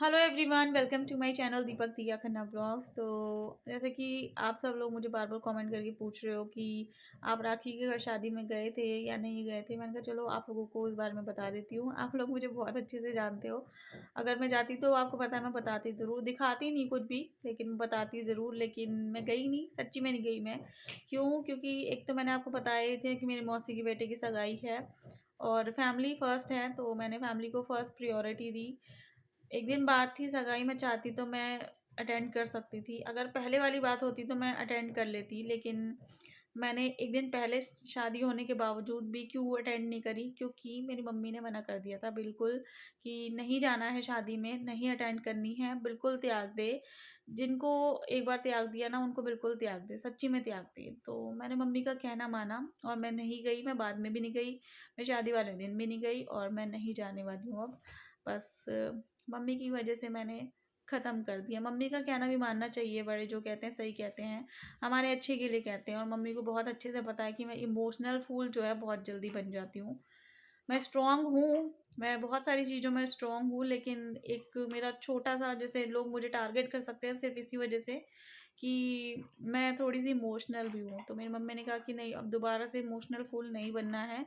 Hello everyone, welcome to my channel Deepak Diya Khanna blogs. तो जैसे कि आप सब लोग मुझे बार बार कमेंट करके पूछ रहे हो कि आप राखी के घर शादी में गए थे या नहीं गए थे। मैंने कहा चलो आप लोगों को इस बारे में बता देती हूँ। आप लोग मुझे बहुत अच्छे से जानते हो। अगर मैं जाती तो आपको पता है मैं बताती ज़रूर, दिखाती नहीं कुछ भी लेकिन बताती ज़रूर। लेकिन मैं गई नहीं, सच्ची में नहीं गई मैं। क्यों? क्योंकि एक तो मैंने आपको बताया ही थे कि मेरी मौसी की बेटे की सगाई है और फैमिली फ़र्स्ट है, तो मैंने फैमिली को फ़र्स्ट प्रियोरिटी दी। एक दिन बात थी सगाई में, चाहती तो मैं अटेंड कर सकती थी। अगर पहले वाली बात होती तो मैं अटेंड कर लेती, लेकिन मैंने एक दिन पहले शादी होने के बावजूद भी क्यों अटेंड नहीं करी? क्योंकि मेरी मम्मी ने मना कर दिया था बिल्कुल कि नहीं जाना है शादी में, नहीं अटेंड करनी है, बिल्कुल त्याग दे। जिनको एक बार त्याग दिया ना उनको बिल्कुल त्याग दे, सच्ची में त्याग दे। तो मैंने मम्मी का कहना माना और मैं नहीं गई। मैं बाद में भी नहीं गई, मैं शादी वाले दिन भी नहीं गई और मैं नहीं जाने वाली हूँ अब। बस मम्मी की वजह से मैंने ख़त्म कर दिया। मम्मी का कहना भी मानना चाहिए, बड़े जो कहते हैं सही कहते हैं, हमारे अच्छे के लिए कहते हैं। और मम्मी को बहुत अच्छे से पता है कि मैं इमोशनल फूल जो है बहुत जल्दी बन जाती हूँ। मैं स्ट्रॉन्ग हूँ, मैं बहुत सारी चीज़ों में स्ट्रॉन्ग हूँ, लेकिन एक मेरा छोटा-सा, जैसे लोग मुझे टारगेट कर सकते हैं सिर्फ़ इसी वजह से कि मैं थोड़ी-सी इमोशनल भी हूँ। तो मेरी मम्मी ने कहा कि नहीं, अब दोबारा से इमोशनल फूल नहीं बनना है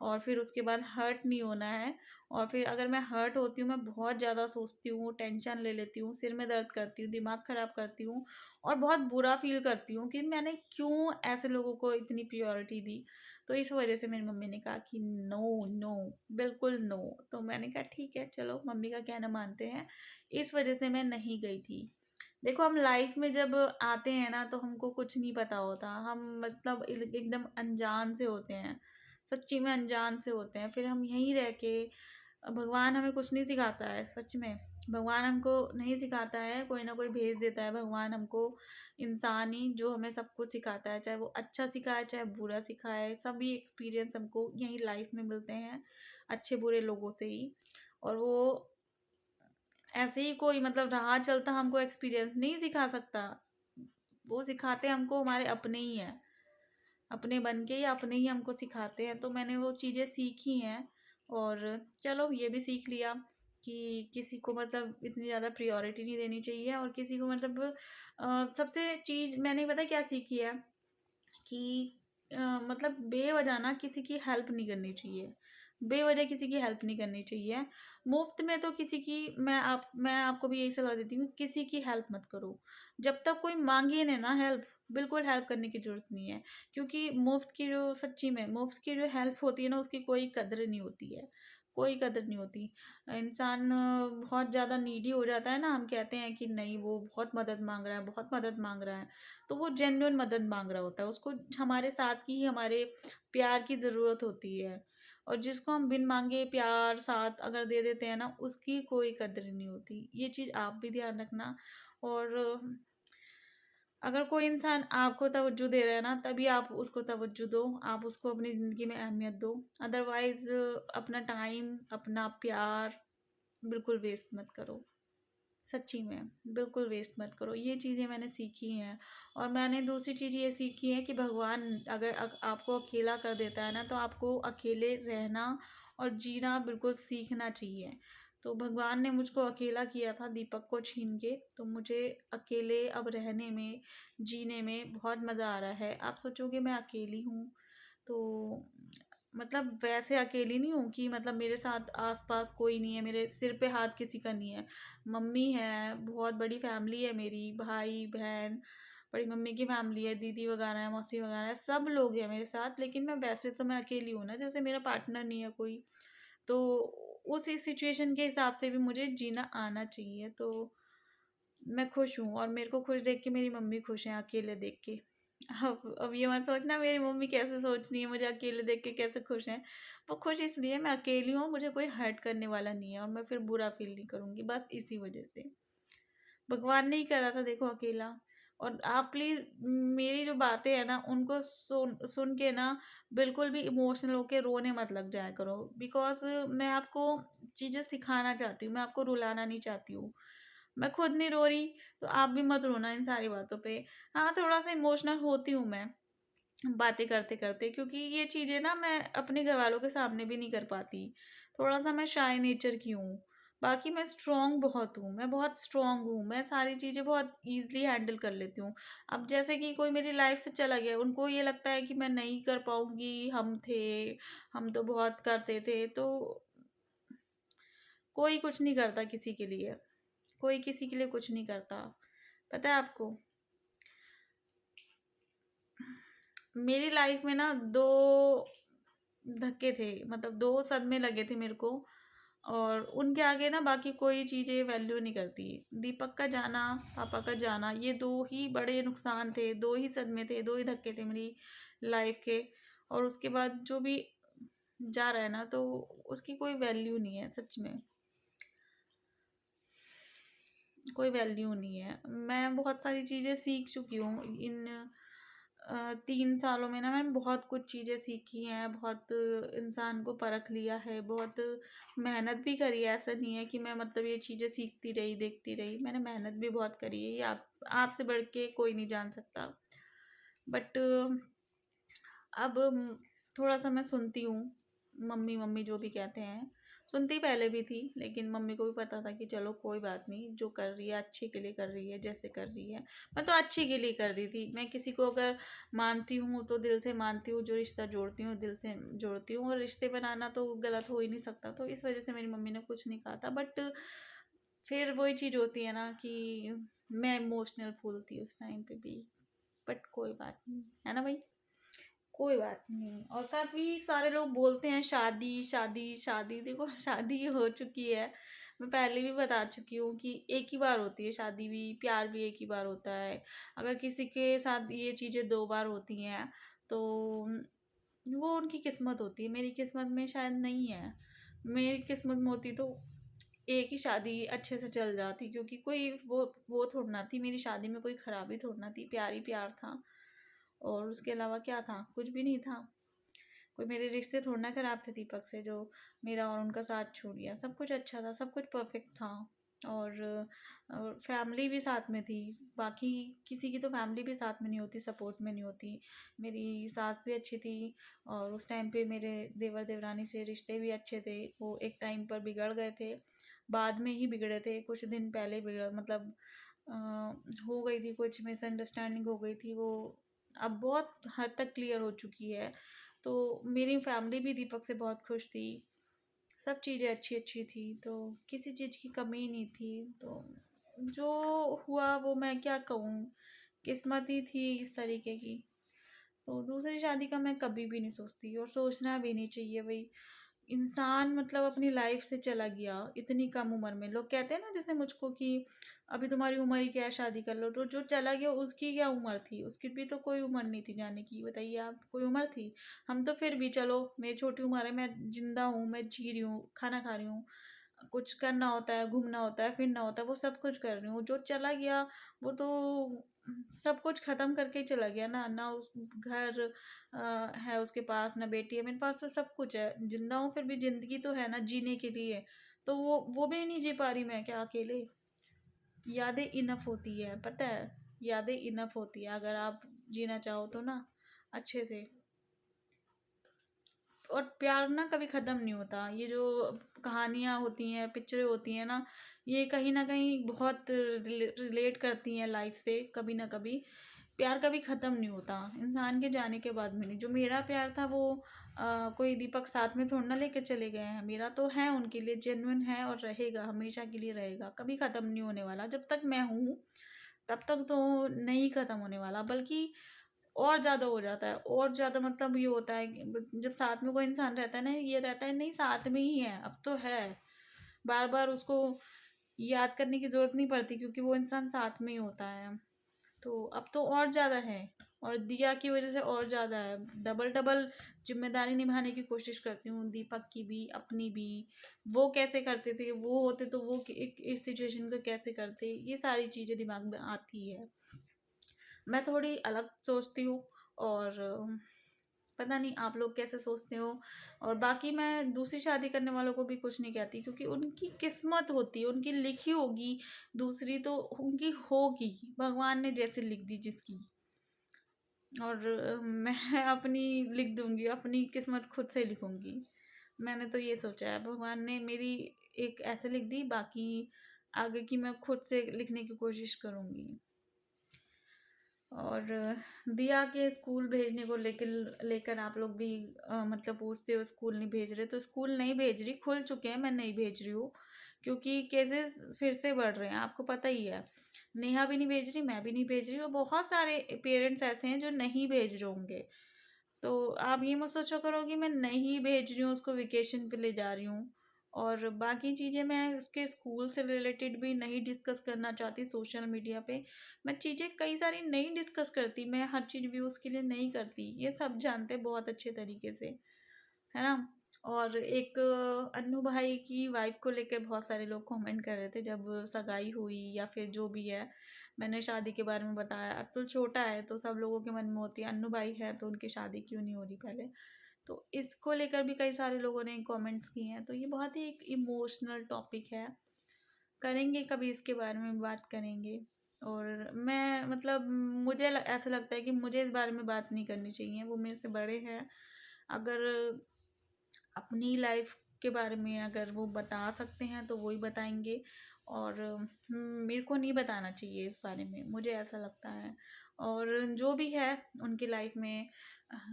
और फिर उसके बाद हर्ट नहीं होना है। और फिर अगर मैं हर्ट होती हूँ, मैं बहुत ज़्यादा सोचती हूँ, टेंशन ले लेती हूँ, सिर में दर्द करती हूँ, दिमाग ख़राब करती हूँ और बहुत बुरा फ़ील करती हूँ कि मैंने क्यों ऐसे लोगों को इतनी प्रायोरिटी दी। तो इस वजह से मेरी मम्मी ने कहा कि नो, नो, बिल्कुल नो। तो मैंने कहा ठीक है, चलो मम्मी का कहना मानते हैं। इस वजह से मैं नहीं गई थी। देखो, हम लाइफ में जब आते हैं ना तो हमको कुछ नहीं पता होता। हम मतलब एकदम अनजान से होते हैं, सच्ची में अनजान से होते हैं। फिर हम यहीं रह के, भगवान हमें कुछ नहीं सिखाता है, सच में भगवान हमको नहीं सिखाता है, कोई ना कोई भेज देता है भगवान हमको, इंसान ही, जो हमें सब कुछ सिखाता है। चाहे वो अच्छा सिखाए चाहे बुरा सिखाए, सभी एक्सपीरियंस हमको यहीं लाइफ में मिलते हैं, अच्छे बुरे लोगों से ही। और वो ऐसे ही कोई मतलब राह चलता हमको एक्सपीरियंस नहीं सिखा सकता। वो सिखाते हमको हमारे अपने ही हैं, अपने बन के या अपने ही हमको सिखाते हैं। तो मैंने वो चीज़ें सीखी हैं और चलो ये भी सीख लिया कि किसी को मतलब इतनी ज़्यादा प्रायोरिटी नहीं देनी चाहिए और किसी को मतलब सबसे चीज़ मैंने पता है क्या सीखी है कि मतलब बेवजह ना किसी की हेल्प नहीं करनी चाहिए। बेवजह किसी की हेल्प नहीं करनी चाहिए। मुफ्त में तो किसी की, मैं आपको भी यही सलाह देती हूँ, किसी की हेल्प मत करो। जब तक कोई माँगे ना ना हेल्प, बिल्कुल हेल्प करने की ज़रूरत नहीं है। क्योंकि मुफ्त की जो, सच्ची में मुफ्त की जो हेल्प होती है ना उसकी कोई कदर नहीं होती है, कोई कदर नहीं होती। इंसान बहुत ज़्यादा नीडी हो जाता है ना, हम कहते हैं कि नहीं वो बहुत मदद माँग रहा है, बहुत मदद माँग रहा है। तो वो जेन्युइन मदद माँग रहा होता है, उसको हमारे साथ की, हमारे प्यार की ज़रूरत होती है। और जिसको हम बिन माँगे प्यार साथ अगर दे देते हैं ना, उसकी कोई कदर नहीं होती। ये चीज़ आप भी ध्यान रखना। और अगर कोई इंसान आपको तवज्जो दे रहा है ना, तभी आप उसको तवज्जो दो, आप उसको अपनी ज़िंदगी में अहमियत दो। अदरवाइज़ अपना टाइम, अपना प्यार बिल्कुल वेस्ट मत करो। सच्ची में, बिल्कुल वेस्ट मत करो। ये चीज़ें मैंने सीखी हैं। और मैंने दूसरी चीज़ ये सीखी है कि भगवान अगर आपको अकेला कर देता है ना, तो आपको अकेले रहना और जीना बिल्कुल सीखना चाहिए। तो भगवान ने मुझको अकेला किया था दीपक को छीन के, तो मुझे अकेले अब रहने में, जीने में बहुत मज़ा आ रहा है। आप सोचोगे मैं अकेली हूँ, तो मतलब वैसे अकेली नहीं हूँ कि मतलब मेरे साथ आस-पास कोई नहीं है, मेरे सिर पे हाथ किसी का नहीं है। मम्मी है, बहुत बड़ी फैमिली है मेरी, भाई-बहन, बड़ी मम्मी की फैमिली है, दीदी वगैरह है, मौसी वगैरह है, सब लोग हैं मेरे साथ। लेकिन मैं वैसे तो मैं अकेली हूँ ना, जैसे मेरा पार्टनर नहीं है कोई। तो उस सिचुएशन के हिसाब से भी मुझे जीना आना चाहिए। तो मैं खुश हूँ और मेरे को खुश देख के मेरी मम्मी खुश हैं अकेले देख के। अब ये मत सोचना मेरी मम्मी कैसे सोच रही है, मुझे अकेले देख के कैसे खुश हैं। वो खुश इसलिए मैं अकेली हूँ, मुझे कोई हर्ट करने वाला नहीं है और मैं फिर बुरा फ़ील नहीं करूँगी, बस इसी वजह से। भगवान ने ही करा था देखो अकेला। और आप प्लीज़ मेरी जो बातें हैं ना उनको सुन सुन के ना बिल्कुल भी इमोशनल होके रोने मत लग जाया करो। बिकॉज़ मैं आपको चीज़ें सिखाना चाहती हूँ, मैं आपको रुलाना नहीं चाहती हूँ। मैं खुद नहीं रो रही, तो आप भी मत रोना इन सारी बातों पे। हाँ, थोड़ा-सा इमोशनल होती हूँ मैं, बातें करते-करते, क्योंकि ये चीज़ें ना मैं अपने घरवालों के सामने भी नहीं कर पाती। थोड़ा-सा मैं शाय नेचर की हूँ। बाकी मैं स्ट्रॉन्ग बहुत हूँ, मैं बहुत स्ट्रॉन्ग हूँ, मैं सारी चीज़ें बहुत ईज़िली हैंडल कर लेती हूँ। अब जैसे कि कोई मेरी लाइफ़ से चला गया, उनको ये लगता है कि मैं नहीं कर पाऊँगी, हम थे, हम तो बहुत करते थे, तो कोई कुछ नहीं करता किसी के लिए, कोई किसी के लिए कुछ नहीं करता। पता है आपको, मेरी लाइफ़ में ना 2 धक्के थे, मतलब 2 सदमे लगे थे मेरे को, और उनके आगे ना बाकी कोई चीज़ें वैल्यू नहीं करती। दीपक का जाना, पापा का जाना, ये 2 ही बड़े नुकसान थे, 2 ही सदमे थे, 2 ही धक्के थे मेरी लाइफ़ के। और उसके बाद जो भी जा रहा है ना, तो उसकी कोई वैल्यू नहीं है, सच में, कोई वैल्यू नहीं है। मैं बहुत सारी चीज़ें सीख चुकी हूँ इन 3 सालों में ना, मैंने बहुत कुछ चीज़ें सीखी हैं, बहुत इंसान को परख लिया है, बहुत मेहनत भी करी है। ऐसा नहीं है कि मैं मतलब ये चीज़ें सीखती रही, देखती रही, मैंने मेहनत भी बहुत करी है, ये आपसे बढ़ के कोई नहीं जान सकता। बट अब थोड़ा-सा मैं सुनती हूँ, मम्मी मम्मी जो भी कहते हैं, सुनती पहले भी थी, लेकिन मम्मी को भी पता था कि चलो कोई बात नहीं, जो कर रही है अच्छे के लिए कर रही है, जैसे कर रही है। मैं तो अच्छे के लिए कर रही थी, मैं किसी को अगर मानती हूँ तो दिल से मानती हूँ, जो रिश्ता जोड़ती हूँ दिल से जोड़ती हूँ, और रिश्ते बनाना तो गलत हो ही नहीं सकता, तो इस वजह से मेरी मम्मी ने कुछ नहीं कहा था। बट फिर वही चीज़ होती है ना कि मैं इमोशनल फूल थी उस टाइम पे भी, बट कोई बात नहीं, है ना भाई, कोई बात नहीं। और काफ़ी सारे लोग बोलते हैं शादी शादी शादी, देखो शादी हो चुकी है, मैं पहले भी बता चुकी हूँ कि एक ही बार होती है शादी भी, प्यार भी एक ही बार होता है। अगर किसी के साथ ये चीज़ें 2 बार होती हैं तो वो उनकी किस्मत होती है, मेरी किस्मत में शायद नहीं है। मेरी किस्मत में होती तो एक ही शादी अच्छे से चल जाती, क्योंकि कोई वो थोड़ी ना थी, मेरी शादी में कोई खराबी थोड़ी ना थी, प्यार ही प्यार था, और उसके अलावा क्या था, कुछ भी नहीं था। कोई मेरे रिश्ते थोड़ा ना खराब थे दीपक से, जो मेरा और उनका साथ छोड़ दिया। सब कुछ अच्छा था, सब कुछ परफेक्ट था, और फैमिली भी साथ में थी। बाकी किसी की तो फैमिली भी साथ में नहीं होती, सपोर्ट में नहीं होती। मेरी सास भी अच्छी थी, और उस टाइम पे मेरे देवर देवरानी से रिश्ते भी अच्छे थे। वो एक टाइम पर बिगड़ गए थे, बाद में ही बिगड़े थे, कुछ दिन पहले बिगड़ मतलब अ, हो गई थी, कुछ मिसअंडरस्टैंडिंग हो गई थी, वो अब बहुत हद तक क्लियर हो चुकी है। तो मेरी फैमिली भी दीपक से बहुत खुश थी, सब चीज़ें अच्छी अच्छी थी, तो किसी चीज़ की कमी नहीं थी। तो जो हुआ वो मैं क्या कहूँ, किस्मत ही थी इस तरीके की। तो दूसरी शादी का मैं कभी भी नहीं सोचती, और सोचना भी नहीं चाहिए भाई। इंसान मतलब अपनी लाइफ से चला गया इतनी कम उम्र में, लोग कहते हैं ना जैसे मुझको कि अभी तुम्हारी उम्र ही क्या है, शादी कर लो। तो जो चला गया उसकी क्या उम्र थी, उसकी भी तो कोई उम्र नहीं थी जाने की, बताइए आप, कोई उम्र थी? हम तो फिर भी चलो, मेरी छोटी उम्र है, मैं जिंदा हूँ, मैं जी रही हूँ, खाना खा रही हूँ, कुछ करना होता है, घूमना होता है, फिरना होता है, वो सब कुछ कर रही हूँ। जो चला गया वो तो सब कुछ खत्म करके ही चला गया ना, ना उस घर है उसके पास, ना बेटी है, मेरे पास तो सब कुछ है, जिंदा हूँ फिर भी जिंदगी तो है ना जीने के लिए। तो वो भी नहीं जी पा रही मैं क्या अकेले? यादें इनफ होती है, पता है, यादें इनफ होती है, अगर आप जीना चाहो तो ना अच्छे से। और प्यार ना कभी ख़त्म नहीं होता, ये जो कहानियाँ होती हैं, पिक्चरें होती हैं ना, ये कहीं ना कहीं बहुत रिलेट करती हैं लाइफ से, कभी ना कभी। प्यार कभी ख़त्म नहीं होता, इंसान के जाने के बाद में नहीं। जो मेरा प्यार था वो कोई दीपक साथ में थोड़ा ना लेकर चले गए हैं, मेरा तो है उनके लिए, जेन्युइन है, और रहेगा, हमेशा के लिए रहेगा, कभी ख़त्म नहीं होने वाला। जब तक मैं हूँ तब तक तो नहीं ख़त्म होने वाला, बल्कि और ज़्यादा हो जाता है, और ज़्यादा मतलब ये होता है कि जब साथ में कोई इंसान रहता है ना, ये रहता है नहीं साथ में ही है, अब तो है, बार बार उसको याद करने की ज़रूरत नहीं पड़ती, क्योंकि वो इंसान साथ में ही होता है। तो अब तो और ज़्यादा है, और दिया की वजह से और ज़्यादा है, डबल डबल जिम्मेदारी निभाने की कोशिश करती हूँ, दीपक की भी, अपनी भी। वो कैसे करते थे, वो होते तो वो इस सिचुएशन को कैसे करते, ये सारी चीज़ें दिमाग में आती है। मैं थोड़ी अलग सोचती हूँ, और पता नहीं आप लोग कैसे सोचते हो। और बाकी मैं दूसरी शादी करने वालों को भी कुछ नहीं कहती, क्योंकि उनकी किस्मत होती है, उनकी लिखी होगी दूसरी, तो उनकी होगी, भगवान ने जैसे लिख दी जिसकी। और मैं अपनी लिख दूंगी, अपनी किस्मत खुद से लिखूंगी। मैंने तो ये सोचा है, भगवान ने मेरी एक ऐसे लिख दी, बाकी आगे की मैं खुद से लिखने की कोशिश करूँगी। और दिया के स्कूल भेजने को लेकर आप लोग भी मतलब पूछते हो स्कूल नहीं भेज रहे, तो स्कूल नहीं भेज रही, खुल चुके हैं, मैं नहीं भेज रही हूँ क्योंकि केसेस फिर से बढ़ रहे हैं, आपको पता ही है। नेहा भी नहीं भेज रही, मैं भी नहीं भेज रही, और बहुत सारे पेरेंट्स ऐसे हैं जो नहीं भेज रहे होंगे। तो आप ये मत सोचो करो कि मैं नहीं भेज रही हूँ उसको, वेकेशन पे ले जा रही हूँ। और बाकी चीज़ें मैं उसके स्कूल से रिलेटेड भी नहीं डिस्कस करना चाहती सोशल मीडिया पे। मैं चीज़ें कई सारी नहीं डिस्कस करती, मैं हर चीज़ व्यूज़ के लिए नहीं करती, ये सब जानते हैं बहुत अच्छे तरीके से, है ना। और एक अन्नू भाई की वाइफ को लेकर बहुत सारे लोग कमेंट कर रहे थे जब सगाई हुई या फिर जो भी है, मैंने शादी के बारे में बताया। अतुल छोटा है तो सब लोगों के मन में होती है अन्नू भाई है तो उनकी शादी क्यों नहीं हो रही पहले। तो इसको लेकर भी कई सारे लोगों ने कमेंट्स किए हैं, तो ये बहुत ही एक इमोशनल टॉपिक है, करेंगे कभी इसके बारे में बात करेंगे। और मैं मतलब मुझे ऐसा लगता है कि मुझे इस बारे में बात नहीं करनी चाहिए, वो मेरे से बड़े हैं। अगर अपनी लाइफ के बारे में अगर वो बता सकते हैं तो वो ही बताएंगे, और मेरे को नहीं बताना चाहिए इस बारे में, मुझे ऐसा लगता है। और जो भी है उनकी लाइफ में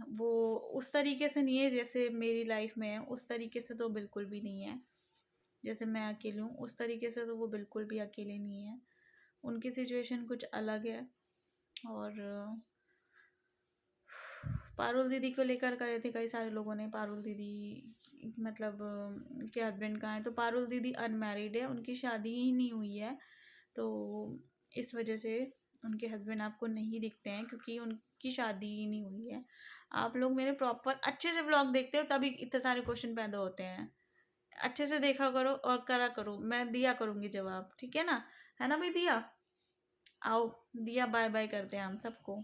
वो उस तरीके से नहीं है जैसे मेरी लाइफ में है, उस तरीके से तो बिल्कुल भी नहीं है। जैसे मैं अकेली हूँ उस तरीके से तो वो बिल्कुल भी अकेले नहीं है, उनकी सिचुएशन कुछ अलग है। और पारुल दीदी को लेकर करे थे कई सारे लोगों ने, पारुल दीदी मतलब के हस्बैंड कहाँ हैं, तो पारुल दीदी अनमैरिड है, उनकी शादी ही नहीं हुई है, तो इस वजह से उनके हस्बैंड आपको नहीं दिखते हैं क्योंकि उनकी शादी ही नहीं हुई है। आप लोग मेरे प्रॉपर अच्छे से व्लॉग देखते हो तभी इतने सारे क्वेश्चन पैदा होते हैं, अच्छे से देखा करो और करा करो, मैं दिया करूँगी जवाब, ठीक है ना भाई दिया। आओ दिया, बाय बाय करते हैं हम सबको।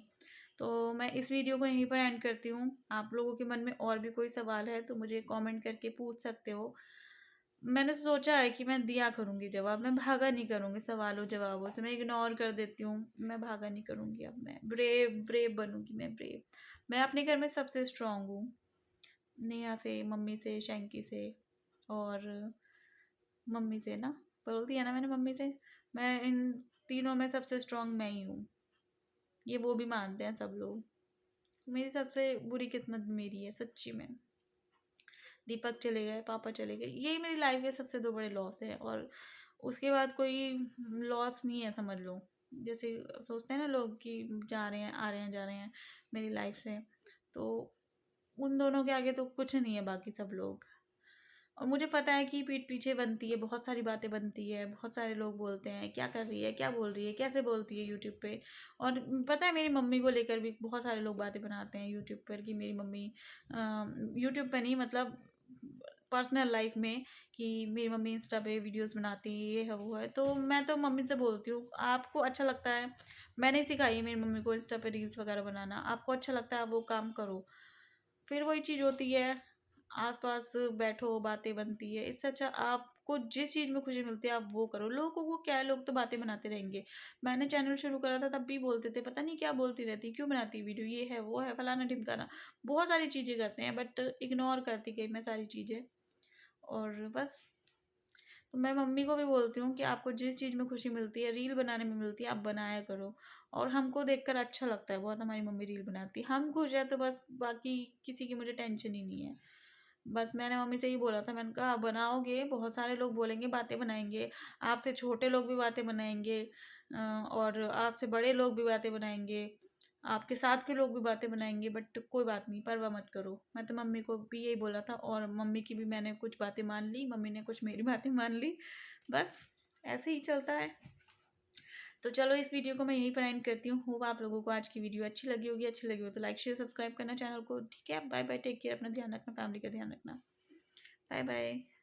तो मैं इस वीडियो को यहीं पर एंड करती हूँ। आप लोगों के मन में और भी कोई सवाल है तो मुझे कमेंट करके पूछ सकते हो। मैंने सोचा है कि मैं दिया करूँगी जवाब, मैं भागा नहीं करूँगी सवालों जवाबों से, मैं इग्नोर कर देती हूँ, मैं भागा नहीं करूँगी। अब मैं ब्रेव ब्रेव बनूँगी, मैं ब्रेव। मैं अपने घर में सबसे स्ट्रांग हूँ, नेहा से, मम्मी से, शैंकी से, और मम्मी से ना, बोल दिया ना मैंने मम्मी से। मैं इन तीनों में सबसे स्ट्रांग मैं ही हूँ, ये वो भी मानते हैं सब लोग। मेरी सबसे बुरी किस्मत मेरी है सच्ची में। दीपक चले गए, पापा चले गए, यही मेरी लाइफ के सबसे दो बड़े लॉस है, और उसके बाद कोई लॉस नहीं है समझ लो। जैसे सोचते हैं ना लोग कि जा रहे हैं आ रहे हैं जा रहे हैं मेरी लाइफ से, तो उन दोनों के आगे तो कुछ नहीं है बाकी सब लोग। और मुझे पता है कि पीठ पीछे बनती है, बहुत सारी बातें बनती है, बहुत सारे लोग बोलते हैं क्या कर रही है, क्या बोल रही है, कैसे बोलती है यूट्यूब पे। और पता है मेरी मम्मी को लेकर भी बहुत सारे लोग बातें बनाते हैं यूट्यूब पर कि मेरी मम्मी यूट्यूब पे नहीं मतलब पर्सनल लाइफ में, कि मेरी मम्मी इंस्टा पे वीडियोस बनाती है, ये है वो है। तो मैं तो मम्मी से बोलती हूँ आपको अच्छा लगता है, मैंने सिखाई है मेरी मम्मी को इंस्टा पे रील्स वगैरह बनाना, आपको अच्छा लगता है आप वो काम करो। फिर वही चीज़ होती है, आस-पास बैठो, बातें बनती है। इससे अच्छा आपको जिस चीज़ में खुशी मिलती है आप वो करो। लोगों को क्या है, लोग तो बातें बनाते रहेंगे। मैंने चैनल शुरू करा था तब भी बोलते थे पता नहीं क्या बोलती रहती, क्यों बनाती वीडियो, ये है, वो है, फलाना-ढिमकाना। बहुत सारी चीज़ें करते हैं बट इग्नोर करती गई मैं सारी चीज़ें, और बस। तो मैं मम्मी को भी बोलती हूँ कि आपको जिस चीज़ में खुशी मिलती है, रील बनाने में मिलती है, आप बनाया करो। और हमको देखकर अच्छा लगता है बहुत हमारी मम्मी रील बनाती है। हम खुश हैं तो बस, बाकी किसी की मुझे टेंशन ही नहीं है। बस मैंने मम्मी से ही बोला था, मैंने कहा आप बनाओगे बहुत सारे लोग बोलेंगे बातें बनाएँगे, आपसे छोटे लोग भी बातें बनाएँगे और आपसे बड़े लोग भी बातें बनाएँगे, आपके साथ के लोग भी बातें बनाएँगे, बट कोई बात नहीं, परवाह मत करो। मैं तो मम्मी को भी यही बोला था, और मम्मी की भी मैंने कुछ बातें मान ली, मम्मी ने कुछ मेरी बातें मान ली। बस ऐसे ही चलता है। तो चलो इस वीडियो को मैं यहीं पर एंड करती हूँ। होप आप लोगों को आज की वीडियो अच्छी लगी होगी, अच्छी लगी हो तो लाइक शेयर सब्सक्राइब करना चैनल को, ठीक है। बाय बाय, टेक केयर, अपना ध्यान रखना, फैमिली का ध्यान रखना। Bye bye.